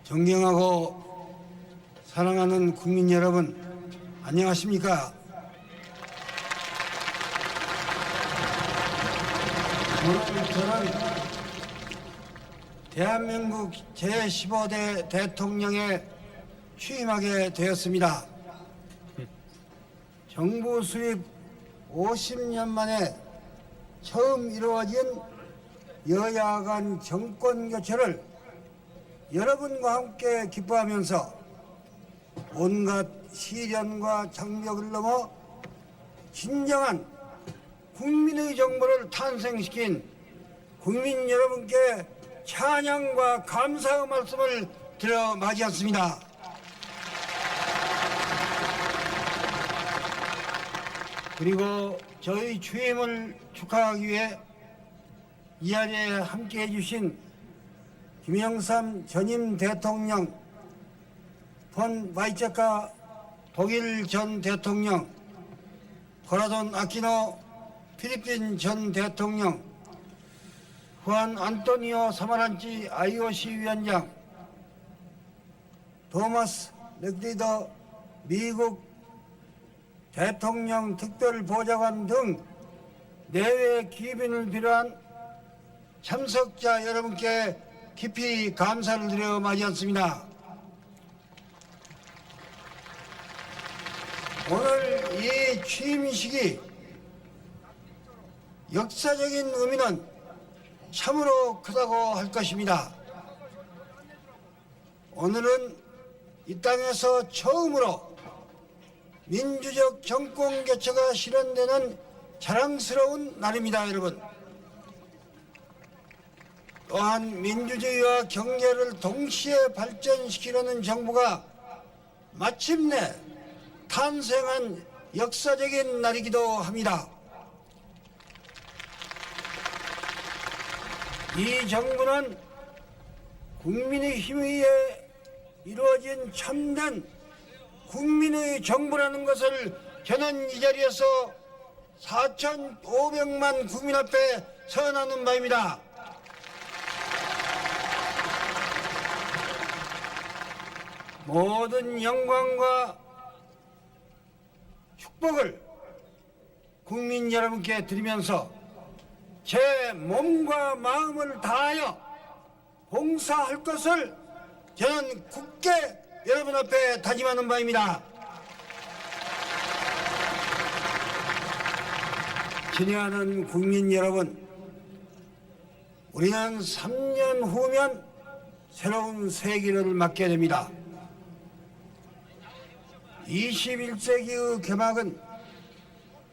존경하고 사랑하는 국민 여러분, 안녕하십니까? 오늘 저는 대한민국 제15대 대통령에 취임하게 되었습니다. 정부 수립 50년 만에 처음 이루어진 여야 간 정권 교체를 여러분과 함께 기뻐하면서 온갖 시련과 장벽을 넘어 진정한 국민의 정부를 탄생시킨 국민 여러분께 찬양과 감사의 말씀을 드려 맞이했습니다. 그리고 저희 취임을 축하하기 위해 이 자리에 함께해 주신 김영삼 전임 대통령, 폰 바이체카 독일 전 대통령, 고라돈 아키노 필리핀 전 대통령, 후안 안토니오 사마란치 IOC 위원장, 토마스 맥리더 미국 대통령 특별보좌관 등 내외 기빈을 비롯한 참석자 여러분께 깊이 감사를 드려 맞이했습니다. 오늘 이 취임식이 역사적인 의미는 참으로 크다고 할 것입니다. 오늘은 이 땅에서 처음으로 민주적 정권 교체가 실현되는 자랑스러운 날입니다, 여러분. 또한 민주주의와 경제를 동시에 발전시키려는 정부가 마침내 탄생한 역사적인 날이기도 합니다. 이 정부는 국민의 힘에 의해 이루어진 참된 국민의 정부라는 것을 저는 이 자리에서 4,500만 국민 앞에 선언하는 바입니다. 모든 영광과 축복을 국민 여러분께 드리면서 제 몸과 마음을 다하여 봉사할 것을 저는 굳게 여러분 앞에 다짐하는 바입니다. 친애하는 국민 여러분, 우리는 3년 후면 새로운 세기를 맞게 됩니다. 21세기의 개막은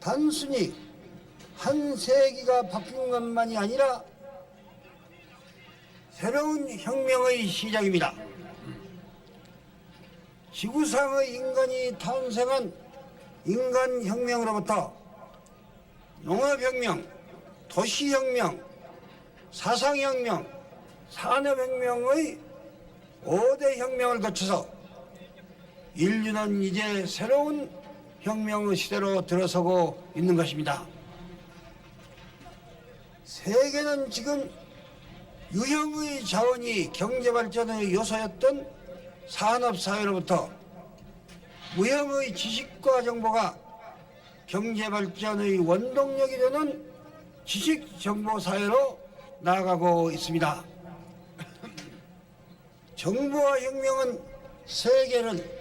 단순히 한 세기가 바뀐 것만이 아니라 새로운 혁명의 시작입니다. 지구상의 인간이 탄생한 인간혁명으로부터 농업혁명, 도시혁명, 사상혁명, 산업혁명의 5대 혁명을 거쳐서 인류는 이제 새로운 혁명의 시대로 들어서고 있는 것입니다. 세계는 지금 유형의 자원이 경제발전의 요소였던 산업사회로부터 무형의 지식과 정보가 경제발전의 원동력이 되는 지식정보사회로 나아가고 있습니다. 정보와 혁명은 세계를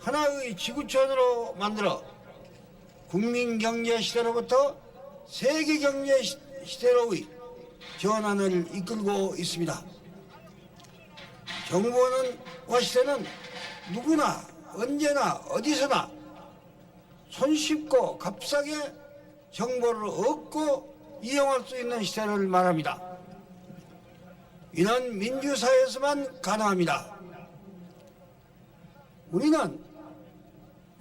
하나의 지구촌으로 만들어 국민경제 시대로부터 세계경제 시대로의 전환을 이끌고 있습니다. 정보와 시대는 누구나 언제나 어디서나 손쉽고 값싸게 정보를 얻고 이용할 수 있는 시대를 말합니다. 이는 민주사회에서만 가능합니다. 우리는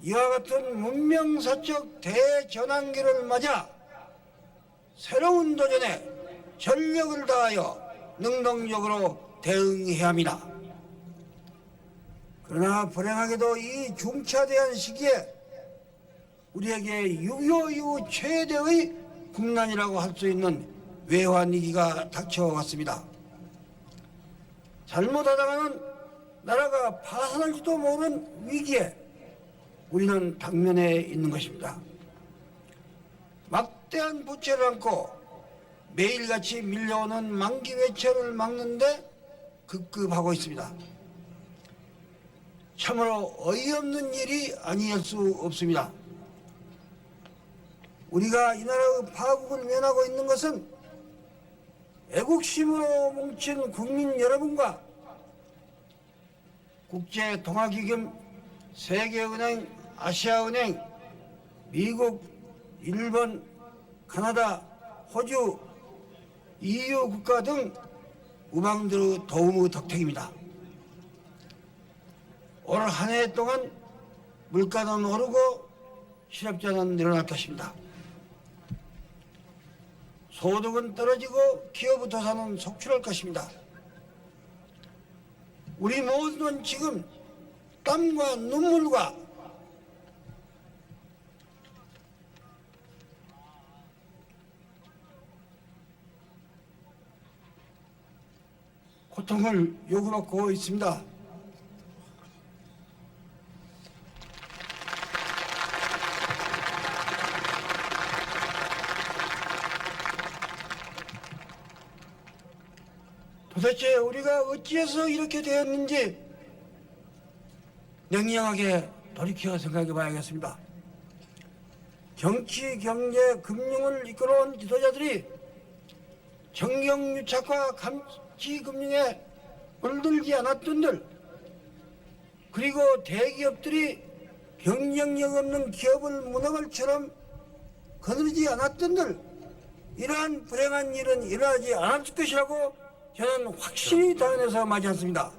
이와 같은 문명사적 대전환기를 맞아 새로운 도전에 전력을 다하여 능동적으로 대응해야 합니다. 그러나 불행하게도 이 중차대한 시기에 우리에게 6.25 이후 최대의 국난이라고 할 수 있는 외환위기가 닥쳐왔습니다. 잘못하다가는 나라가 파산할지도 모르는 위기에 우리는 당면에 있는 것입니다. 막대한 부채를 안고 매일같이 밀려오는 만기 외채를 막는데 급급하고 있습니다. 참으로 어이없는 일이 아니할 수 없습니다. 우리가 이 나라의 파국을 면하고 있는 것은 애국심으로 뭉친 국민 여러분과 국제통화기금, 세계은행, 아시아은행, 미국, 일본, 카나다, 호주, EU 국가 등 우방들의 도움의 덕택입니다. 올 한 해 동안 물가는 오르고 실업자는 늘어날 것입니다. 소득은 떨어지고 기업 도산은 속출할 것입니다. 우리 모두는 지금 땀과 눈물과 고통을 요구받고 있습니다. 도대체 우리가 어찌해서 이렇게 되었는지 냉정하게 돌이켜 생각해 봐야겠습니다. 정치, 경제, 금융을 이끌어온 지도자들이 정경유착과 감치금융에 물들지 않았던들, 그리고 대기업들이 경쟁력 없는 기업을 문어발처럼 거느리지 않았던들, 이러한 불행한 일은 일어나지 않았을 것이라고 저는 확실히 당연해서 맞지 않습니다.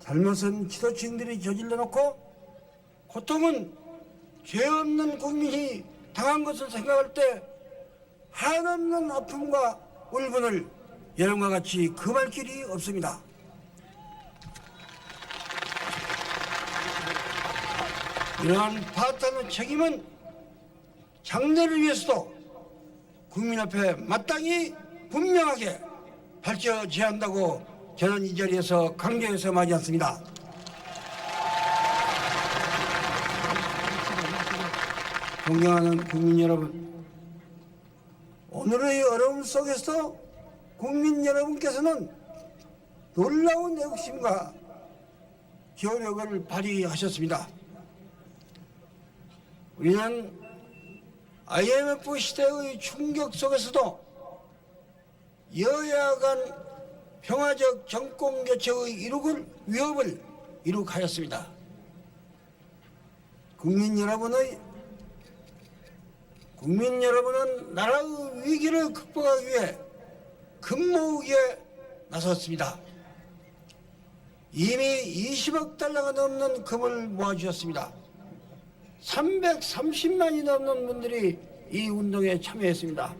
잘못은 지도층들이 저질러 놓고 고통은 죄 없는 국민이 당한 것을 생각할 때 한없는 아픔과 울분을 여러분과 같이 금할 길이 없습니다. 이러한 파탄의 책임은 장래를 위해서도 국민 앞에 마땅히 분명하게 밝혀져야 한다고 저는 이 자리에서 강조해서 말하지 않습니다. 존경하는 국민 여러분, 오늘의 어려움 속에서 국민 여러분께서는 놀라운 애국심과 기호력을 발휘하셨습니다. 우리는 IMF 시대의 충격 속에서도 여야 간 평화적 정권 교체의 위협을 이룩하였습니다. 국민 여러분은 나라의 위기를 극복하기 위해 금모으기에 나섰습니다. 이미 20억 달러가 넘는 금을 모아주셨습니다. 330만이 넘는 분들이 이 운동에 참여했습니다.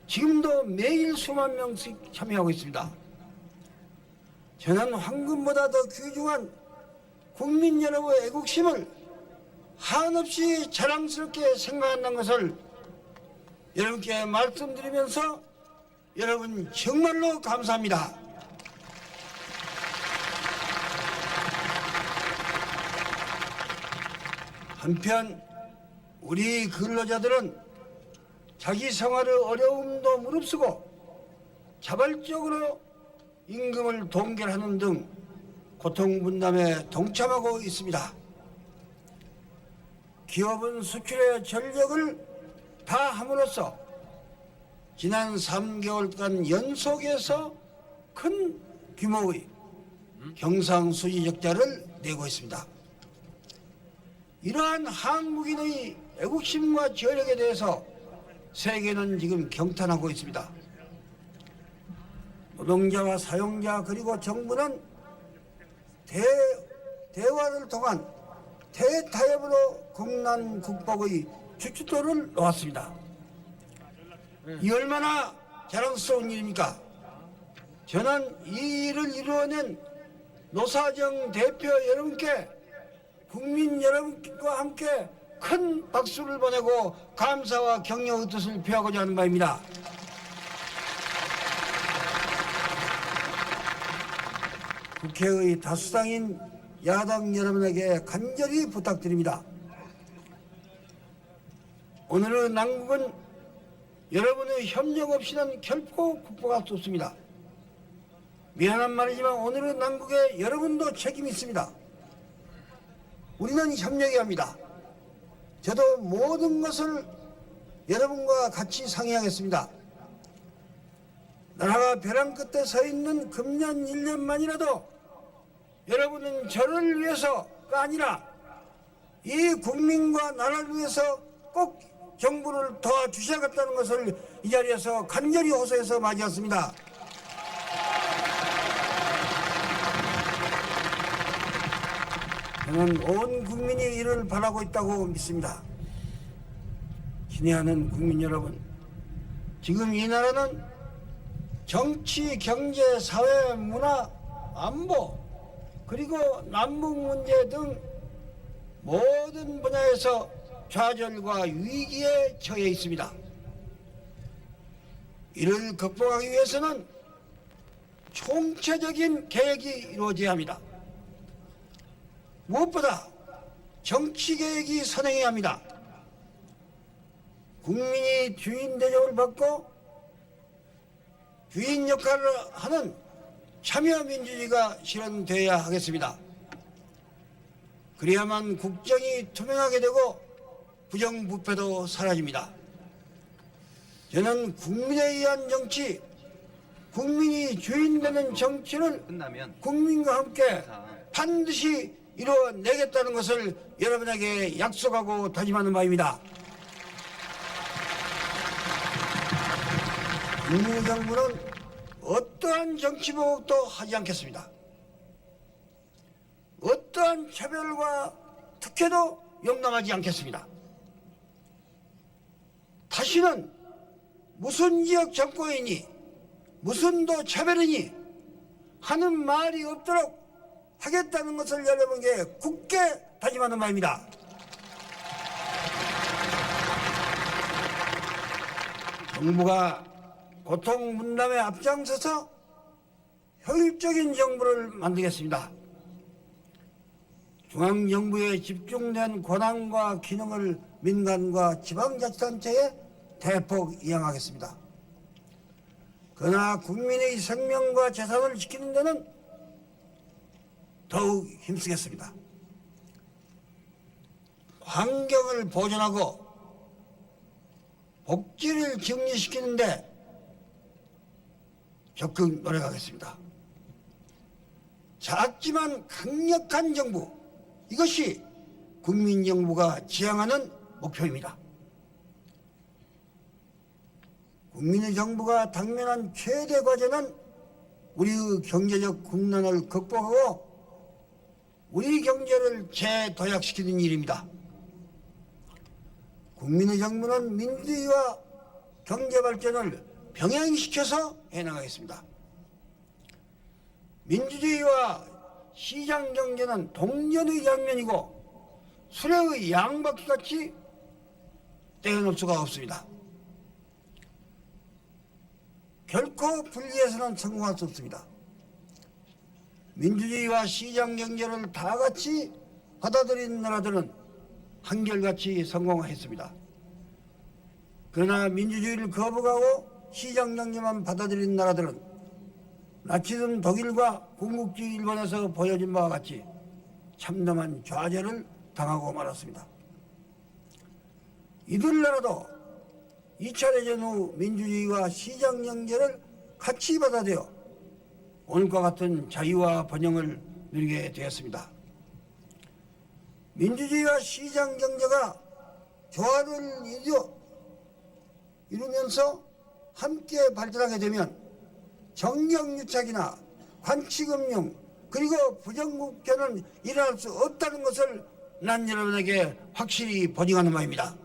지금도 매일 수만 명씩 참여하고 있습니다. 저는 황금보다 더 귀중한 국민 여러분의 애국심을 한없이 자랑스럽게 생각한다는 것을 여러분께 말씀드리면서 여러분 정말로 감사합니다. 한편 우리 근로자들은 자기 생활의 어려움도 무릅쓰고 자발적으로 임금을 동결하는 등 고통 분담에 동참하고 있습니다. 기업은 수출의 전력을 다함으로써 지난 3개월간 연속해서 큰 규모의 경상수지 적자를 내고 있습니다. 이러한 한국인의 애국심과 저력에 대해서 세계는 지금 경탄하고 있습니다. 노동자와 사용자 그리고 정부는 대화를 통한 대타협으로 국난 극복의 주춧돌을 놓았습니다. 이 얼마나 자랑스러운 일입니까? 저는 이 일을 이루어낸 노사정 대표 여러분께 국민 여러분과 함께 큰 박수를 보내고 감사와 격려의 뜻을 표하고자 하는 바입니다. 국회의 다수당인 야당 여러분에게 간절히 부탁드립니다. 오늘의 난국은 여러분의 협력 없이는 결코 극복할 수 없습니다. 미안한 말이지만 오늘의 난국에 여러분도 책임이 있습니다. 우리는 협력해야 합니다. 저도 모든 것을 여러분과 같이 상의하겠습니다. 나라가 벼랑 끝에 서 있는 금년 1년만이라도 여러분은 저를 위해서가 아니라 이 국민과 나라를 위해서 꼭 정부를 도와주셔야겠다는 것을 이 자리에서 간절히 호소해서 맞이했습니다. 저는 온 국민이 이를 바라고 있다고 믿습니다. 친애하는 국민 여러분, 지금 이 나라는 정치, 경제, 사회, 문화, 안보, 그리고 남북 문제 등 모든 분야에서 좌절과 위기에 처해 있습니다. 이를 극복하기 위해서는 총체적인 계획이 이루어져야 합니다. 무엇보다 정치계획이 선행해야 합니다. 국민이 주인 대접을 받고 주인 역할을 하는 참여민주주의가 실현되어야 하겠습니다. 그래야만 국정이 투명하게 되고 부정부패도 사라집니다. 저는 국민에 의한 정치, 국민이 주인 되는 정치를 국민과 함께 반드시 이루어내겠다는 것을 여러분에게 약속하고 다짐하는 바입니다. 국민의 정부는 어떠한 정치 보복도 하지 않겠습니다. 어떠한 차별과 특혜도 용납하지 않겠습니다. 다시는 무슨 지역 정권이니 무슨 도 차별이니 하는 말이 없도록 하겠다는 것을 여러분께 굳게 다짐하는 바입니다. 정부가 고통 분담에 앞장서서 효율적인 정부를 만들겠습니다. 중앙정부에 집중된 권한과 기능을 민간과 지방자치단체에 대폭 이양하겠습니다. 그러나 국민의 생명과 재산을 지키는 데는 더욱 힘쓰겠습니다. 환경을 보존하고 복지를 정리시키는 데 적극 노력하겠습니다. 작지만 강력한 정부, 이것이 국민정부가 지향하는 목표입니다. 국민의 정부가 당면한 최대 과제는 우리의 경제적 국난을 극복하고 우리 경제를 재도약시키는 일입니다. 국민의 정부는 민주주의와 경제발전을 병행시켜서 해나가겠습니다. 민주주의와 시장경제는 동전의 양면이고 수레의 양바퀴같이 떼어놓을 수가 없습니다. 결코 분리해서는 성공할 수 없습니다. 민주주의와 시장경제를 다 같이 받아들인 나라들은 한결같이 성공했습니다. 그러나 민주주의를 거부하고 시장경제만 받아들인 나라들은 나치즘 독일과 군국주의 일본에서 보여준 바와 같이 참담한 좌절을 당하고 말았습니다. 이들 나라도 2차 대전 후 민주주의와 시장경제를 같이 받아들여 오늘과 같은 자유와 번영을 누리게 되었습니다. 민주주의와 시장경제가 조화를 이루면서 함께 발전하게 되면 정경유착이나 관치금융 그리고 부정국회는 일어날 수 없다는 것을 난 여러분에게 확실히 보증하는 바입니다.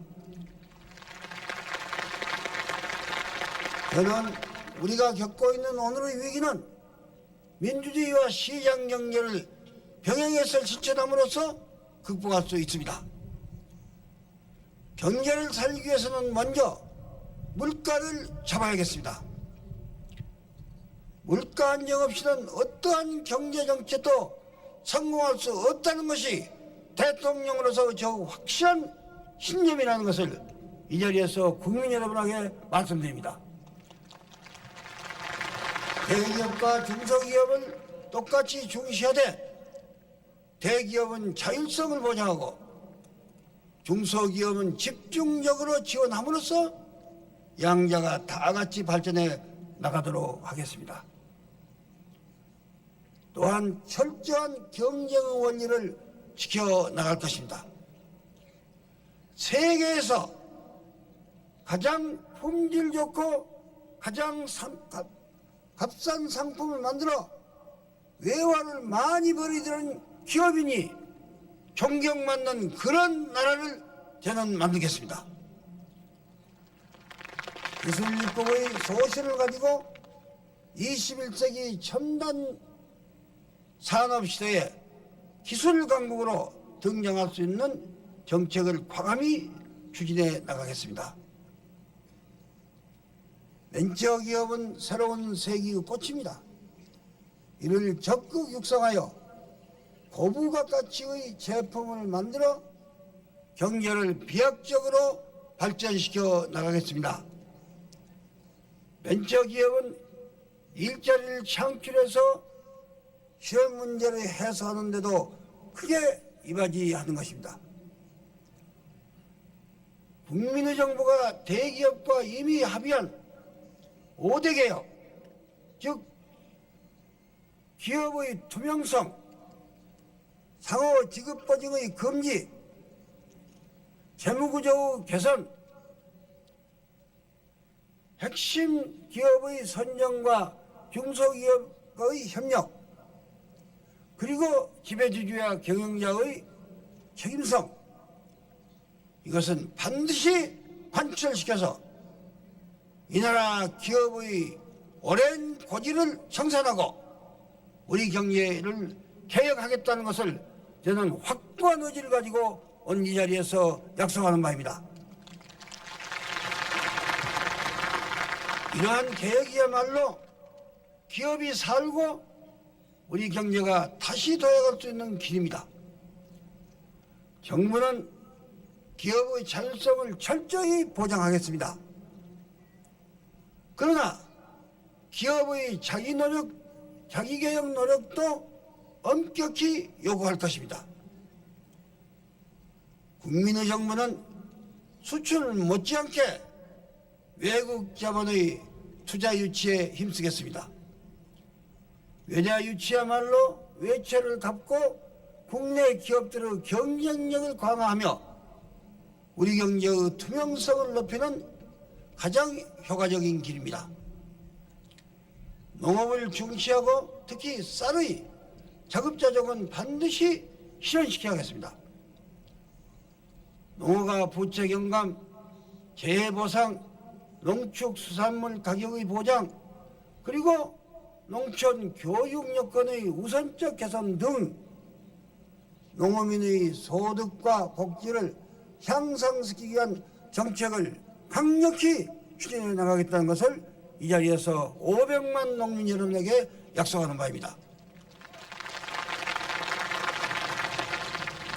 저는 우리가 겪고 있는 오늘의 위기는 민주주의와 시장경제를 병행해서 실천함으로써 극복할 수 있습니다. 경제를 살리기 위해서는 먼저 물가를 잡아야겠습니다. 물가 안정 없이는 어떠한 경제 정책도 성공할 수 없다는 것이 대통령으로서 저 확실한 신념이라는 것을 이 자리에서 국민 여러분에게 말씀드립니다. 대기업과 중소기업을 똑같이 중시하되 대기업은 자율성을 보장하고 중소기업은 집중적으로 지원함으로써 양자가 다 같이 발전해 나가도록 하겠습니다. 또한 철저한 경쟁의 원리를 지켜나갈 것입니다. 세계에서 가장 품질 좋고 가장 값싼 상품을 만들어 외화를 많이 벌이던 기업인이 존경받는 그런 나라를 저는 만들겠습니다. 기술립국의 소신을 가지고 21세기 첨단 산업시대에 기술 강국으로 등장할 수 있는 정책을 과감히 추진해 나가겠습니다. 벤처기업은 새로운 세기의 꽃입니다. 이를 적극 육성하여 고부가 가치의 제품을 만들어 경제를 비약적으로 발전시켜 나가겠습니다. 벤처기업은 일자리를 창출해서 실업 문제를 해소하는 데도 크게 이바지하는 것입니다. 국민의 정부가 대기업과 이미 합의한 5대 개혁, 즉 기업의 투명성, 상호 지급 보증의 금지, 재무구조 개선, 핵심 기업의 선정과 중소기업의 협력, 그리고 지배주주와 경영자의 책임성, 이것은 반드시 관철시켜서 이 나라 기업의 오랜 고지를 청산하고 우리 경제를 개혁하겠다는 것을 저는 확고한 의지를 가지고 오늘 이 자리에서 약속하는 바입니다. 이러한 개혁이야말로 기업이 살고 우리 경제가 다시 도약할 수 있는 길입니다. 정부는 기업의 자율성을 철저히 보장하겠습니다. 그러나 기업의 자기 노력, 자기 개혁 노력도 엄격히 요구할 것입니다. 국민의 정부는 수출 못지않게 외국 자본의 투자 유치에 힘쓰겠습니다. 외자 유치야말로 외채를 갚고 국내 기업들의 경쟁력을 강화하며 우리 경제의 투명성을 높이는 가장 효과적인 길입니다. 농업을 중시하고 특히 쌀의 자급자족은 반드시 실현시켜야 하겠습니다. 농어가 부채 경감, 재해 보상, 농축수산물 가격의 보장, 그리고 농촌 교육 여건의 우선적 개선 등 농어민의 소득과 복지를 향상시키기 위한 정책을 강력히 추진해 나가겠다는 것을 이 자리에서 500만 농민 여러분에게 약속하는 바입니다.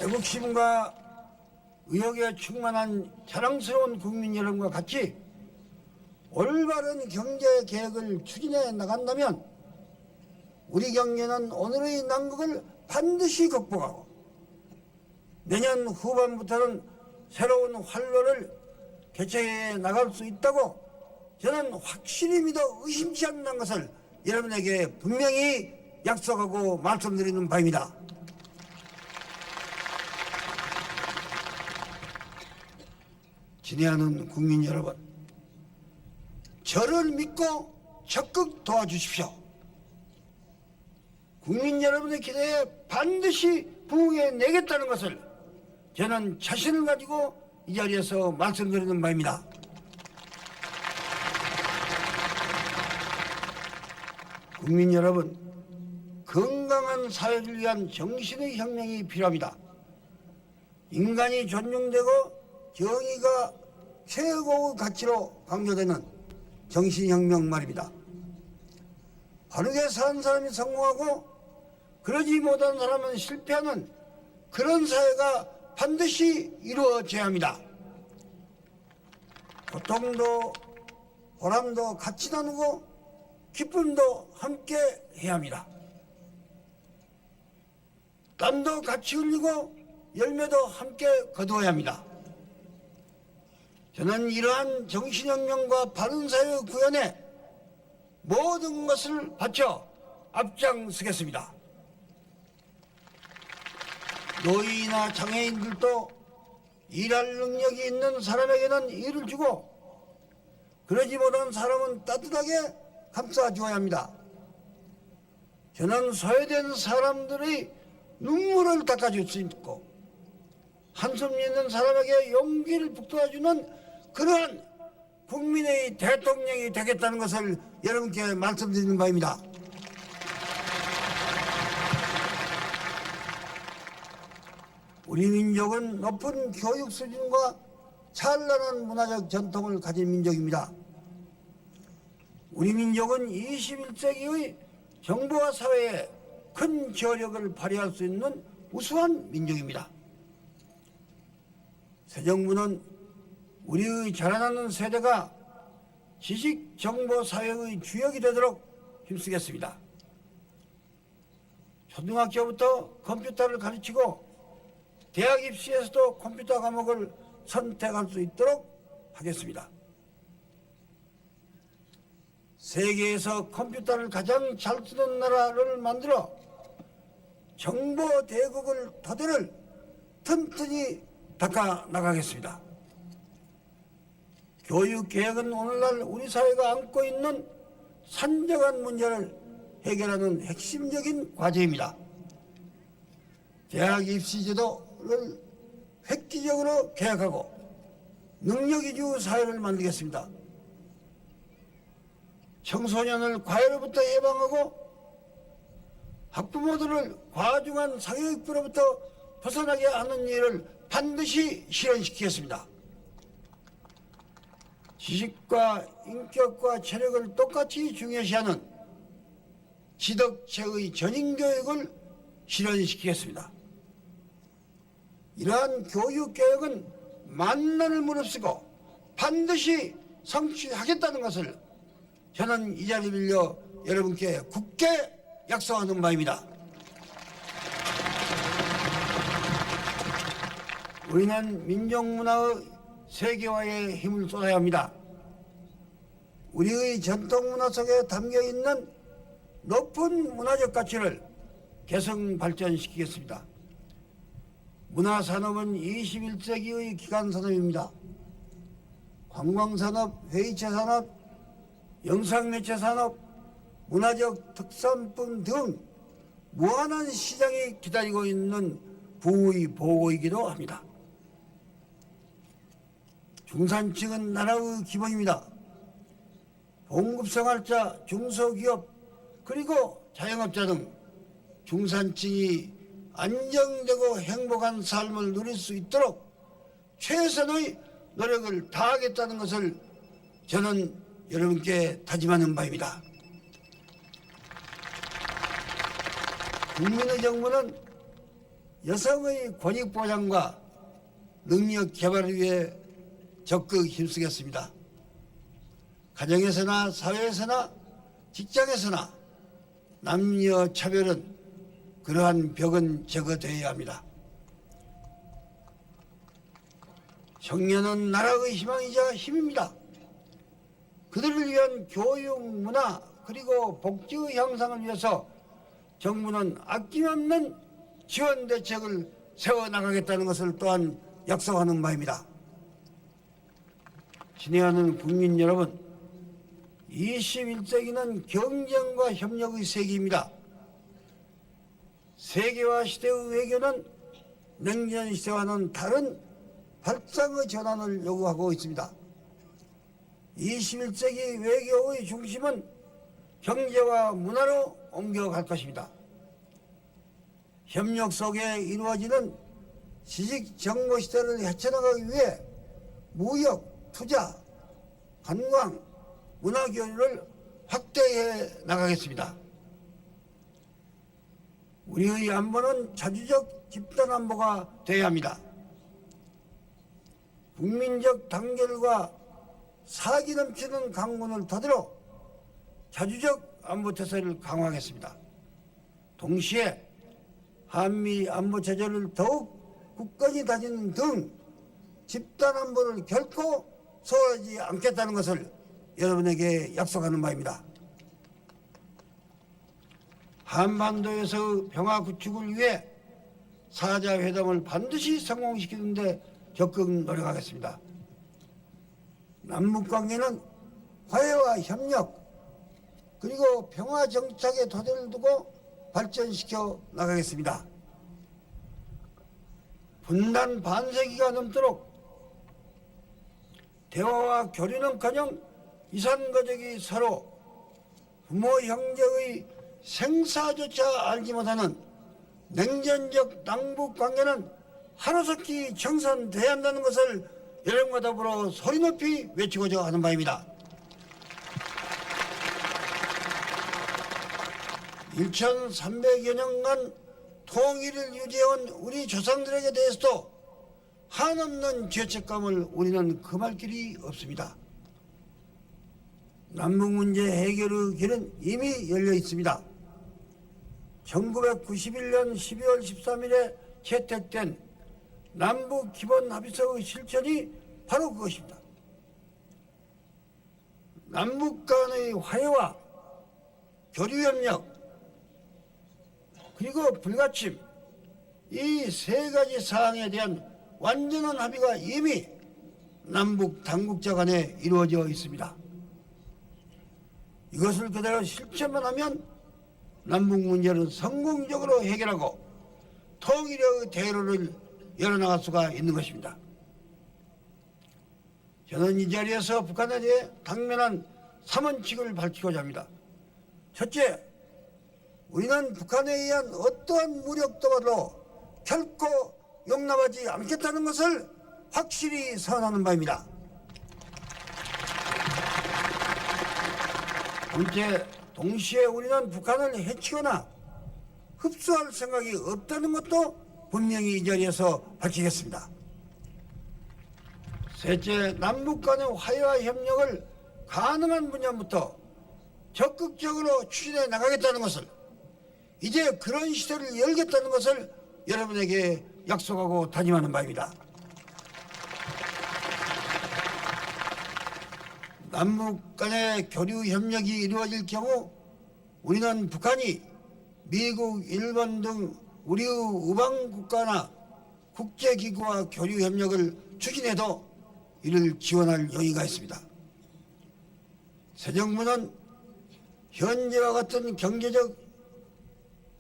애국심과 의욕에 충만한 자랑스러운 국민 여러분과 같이 올바른 경제 계획을 추진해 나간다면 우리 경제는 오늘의 난국을 반드시 극복하고 내년 후반부터는 새로운 활로를 개척해 나갈 수 있다고 저는 확실히 믿어 의심치 않는 것을 여러분에게 분명히 약속하고 말씀드리는 바입니다. 친애하는 국민 여러분, 저를 믿고 적극 도와주십시오. 국민 여러분의 기대에 반드시 부응해내겠다는 것을 저는 자신을 가지고 이 자리에서 말씀드리는 바입니다. 국민 여러분, 건강한 사회를 위한 정신의 혁명이 필요합니다. 인간이 존중되고 정의가 최고의 가치로 강조되는 정신혁명 말입니다. 바르게 사는 사람이 성공하고 그러지 못한 사람은 실패하는 그런 사회가 반드시 이루어져야 합니다. 고통도 보람도 같이 나누고 기쁨도 함께 해야 합니다. 땀도 같이 흘리고 열매도 함께 거두어야 합니다. 저는 이러한 정신혁명과 바른사회 구현에 모든 것을 바쳐 앞장서겠습니다. 노인이나 장애인들도 일할 능력이 있는 사람에게는 일을 주고 그러지 못한 사람은 따뜻하게 감싸주어야 합니다. 저는 소외된 사람들의 눈물을 닦아줄 수 있고 한숨 있는 사람에게 용기를 북돋아주는 그러한 국민의 대통령이 되겠다는 것을 여러분께 말씀드리는 바입니다. 우리 민족은 높은 교육 수준과 찬란한 문화적 전통을 가진 민족입니다. 우리 민족은 21세기의 정부와 사회에 큰 저력을 발휘할 수 있는 우수한 민족입니다. 새 정부는 우리의 자라나는 세대가 지식, 정보, 사회의 주역이 되도록 힘쓰겠습니다. 초등학교부터 컴퓨터를 가르치고 대학 입시에서도 컴퓨터 과목을 선택할 수 있도록 하겠습니다. 세계에서 컴퓨터를 가장 잘 쓰는 나라를 만들어 정보 대국을 토대를 튼튼히 닦아 나가겠습니다. 교육개혁은 오늘날 우리 사회가 안고 있는 산적한 문제를 해결하는 핵심적인 과제입니다. 대학 입시제도를 획기적으로 개혁하고 능력이주 사회를 만들겠습니다. 청소년을 과외로부터 해방하고 학부모들을 과중한 사교육비로부터 벗어나게 하는 일을 반드시 실현시키겠습니다. 지식과 인격과 체력을 똑같이 중요시하는 지덕체의 전인교육을 실현시키겠습니다. 이러한 교육개혁은 만난을 무릅쓰고 반드시 성취하겠다는 것을 저는 이 자리를 빌려 여러분께 굳게 약속하는 바입니다. 우리는 민족문화의 세계화에 힘을 쏟아야 합니다. 우리의 전통문화 속에 담겨있는 높은 문화적 가치를 개성 발전시키겠습니다. 문화산업은 21세기의 기간산업입니다. 관광산업, 회의체산업, 영상매체산업, 문화적 특산품 등 무한한 시장이 기다리고 있는 부의 보고이기도 합니다. 중산층은 나라의 기본입니다. 봉급생활자, 중소기업, 그리고 자영업자 등 중산층이 안정되고 행복한 삶을 누릴 수 있도록 최선의 노력을 다하겠다는 것을 저는 여러분께 다짐하는 바입니다. 국민의 정부는 여성의 권익보장과 능력 개발을 위해 적극 힘쓰겠습니다. 가정에서나 사회에서나 직장에서나 남녀 차별은 그러한 벽은 제거되어야 합니다. 청년은 나라의 희망이자 힘입니다. 그들을 위한 교육, 문화, 그리고 복지의 향상을 위해서 정부는 아낌없는 지원 대책을 세워나가겠다는 것을 또한 약속하는 바입니다. 친애하는 국민 여러분, 21세기는 경쟁과 협력의 세기입니다. 세계화 시대의 외교는 냉전 시대와는 다른 발상의 전환을 요구하고 있습니다. 21세기 외교의 중심은 경제와 문화로 옮겨갈 것입니다. 협력 속에 이루어지는 지식 정보 시대를 헤쳐나가기 위해 무역, 투자, 관광, 문화 교류를 확대해 나가겠습니다. 우리의 안보는 자주적 집단 안보가 되어야 합니다. 국민적 단결과 사기 넘치는 강군을 터들어 자주적 안보 태세를 강화하겠습니다. 동시에 한미 안보 체제를 더욱 굳건히 다지는 등 집단 안보를 결코 소홀하지 않겠다는 것을 여러분에게 약속하는 바입니다. 한반도에서 평화 구축을 위해 사자 회담을 반드시 성공시키는 데 적극 노력하겠습니다. 남북 관계는 화해와 협력 그리고 평화 정착의 토대를 두고 발전시켜 나가겠습니다. 분단 반세기가 넘도록 대화와 교류는커녕 이산가족이 서로 부모 형제의 생사조차 알지 못하는 냉전적 남북 관계는 하루속히 청산돼야 한다는 것을 여러분과 더불어 소리높이 외치고자 하는 바입니다. 1300여 년간 통일을 유지해온 우리 조상들에게 대해서도 한없는 죄책감을 우리는 금할 길이 없습니다. 남북 문제 해결의 길은 이미 열려 있습니다. 1991년 12월 13일에 채택된 남북 기본 합의서의 실천이 바로 그것입니다. 남북 간의 화해와 교류협력 그리고 불가침 이 세 가지 사항에 대한 완전한 합의가 이미 남북 당국자 간에 이루어져 있습니다. 이것을 그대로 실천만 하면 남북 문제는 성공적으로 해결하고 통일의 대로를 열어나갈 수가 있는 것입니다. 저는 이 자리에서 북한에 대해 당면한 3원칙을 밝히고자 합니다. 첫째, 우리는 북한에 의한 어떠한 무력 도발도 결코 용납하지 않겠다는 것을 확실히 선언하는 바입니다. 둘째, 동시에 우리는 북한을 해치거나 흡수할 생각이 없다는 것도 분명히 이 자리에서 밝히겠습니다. 셋째, 남북 간의 화해와 협력을 가능한 분야부터 적극적으로 추진해 나가겠다는 것을 이제 그런 시대를 열겠다는 것을 여러분에게 약속하고 다짐하는 바입니다. 남북 간의 교류 협력이 이루어질 경우 우리는 북한이 미국, 일본 등 우리의 우방 국가나 국제기구와 교류 협력을 추진해도 이를 지원할 용의가 있습니다. 새 정부는 현재와 같은 경제적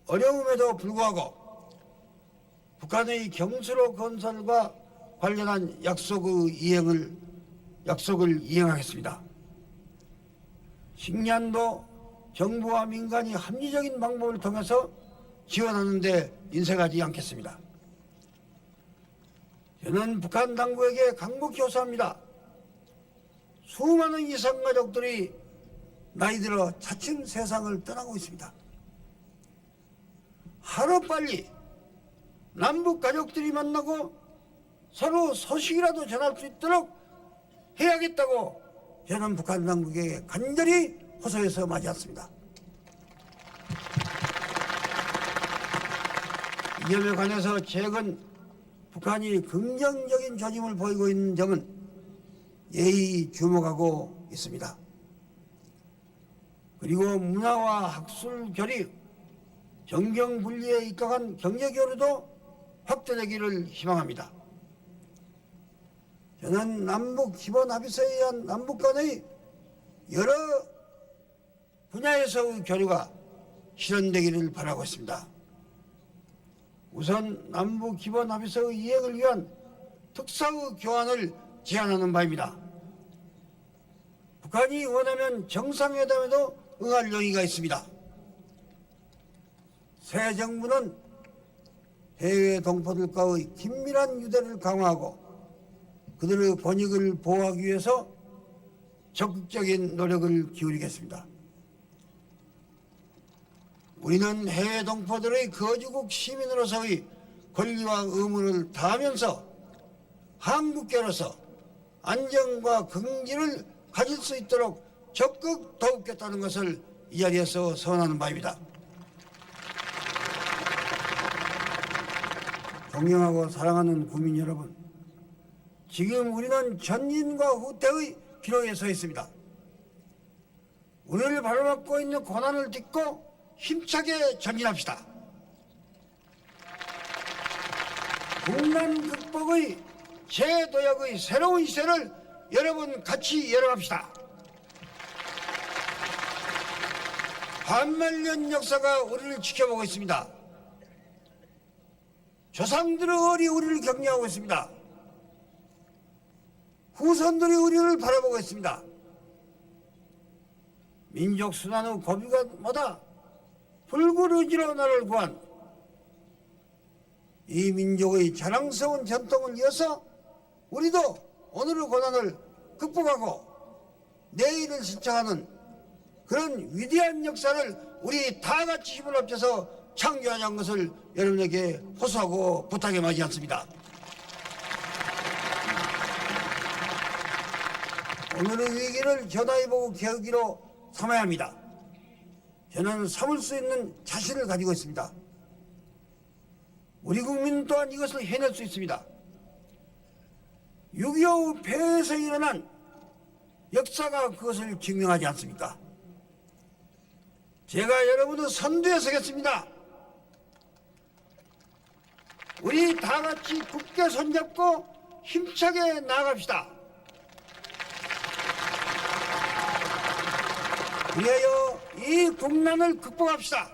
어려움에도 불구하고 북한의 경수로 건설과 관련한 약속을 이행하겠습니다. 식량도 정부와 민간이 합리적인 방법을 통해서 지원하는 데 인색하지 않겠습니다. 저는 북한 당국에게 간곡히 호소합니다. 수많은 이산 가족들이 나이 들어 차츰 세상을 떠나고 있습니다. 하루빨리 남북 가족들이 만나고 서로 소식이라도 전할 수 있도록 해야겠다고 저는 북한 당국에게 간절히 호소해서 맞이했습니다. 이 점에 관해서 최근 북한이 긍정적인 조짐을 보이고 있는 점은 예의 주목하고 있습니다. 그리고 문화와 학술 교류, 정경 분리에 입각한 경제 교류도 확대되기를 희망합니다. 저는 남북 기본 합의서에 의한 남북 간의 여러 분야에서의 교류가 실현되기를 바라고 있습니다. 우선 남북 기본 합의서의 이행을 위한 특사의 교환을 제안하는 바입니다. 북한이 원하면 정상회담에도 응할 용의가 있습니다. 새 정부는 해외 동포들과의 긴밀한 유대를 강화하고 그들의 번익을 보호하기 위해서 적극적인 노력을 기울이겠습니다. 우리는 해외 동포들의 거주국 시민으로서의 권리와 의무를 다하면서 한국계로서 안정과 긍지를 가질 수 있도록 적극 도우겠다는 것을 이 자리에서 선언하는 바입니다. 존경하고 사랑하는 국민 여러분, 지금 우리는 전인과 후퇴의 기로에 서 있습니다. 우리를 바로잡고 있는 고난을 딛고 힘차게 전진합시다. 국난 극복의 제도약의 새로운 시대를 여러분 같이 열어갑시다. 반만년 역사가 우리를 지켜보고 있습니다. 조상들의 얼이 우리를 격려하고 있습니다. 후손들이 우리를 바라보고 있습니다. 민족 순환의 고비마다 불굴의지로 나를 구한 이 민족의 자랑스러운 전통을 이어서 우리도 오늘의 고난을 극복하고 내일을 신청하는 그런 위대한 역사를 우리 다 같이 힘을 합쳐서 창조하자는 것을 여러분에게 호소하고 부탁에 마지 않습니다. 오늘의 위기를 전화해 보고 계기로 삼아야 합니다. 저는 삼을 수 있는 자신을 가지고 있습니다. 우리 국민 또한 이것을 해낼 수 있습니다. 6.25 폐해에서 일어난 역사가 그것을 증명하지 않습니까? 제가 여러분의 선두에 서겠습니다. 우리 다 같이 굳게 손잡고 힘차게 나아갑시다. 위하여 이 국난을 극복합시다.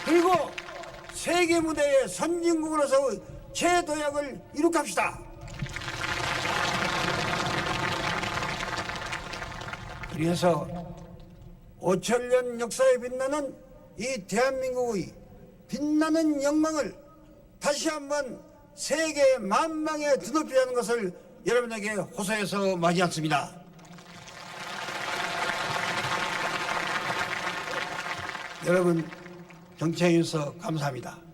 그리고 세계 무대의 선진국으로서 제도약을 이룩합시다. 그래서 5천년 역사에 빛나는 이 대한민국의 빛나는 영광을 다시 한번 세계 만방에 드높이라는 것을 여러분에게 호소해서 마지 않습니다. 여러분 경청해 주셔서 감사합니다.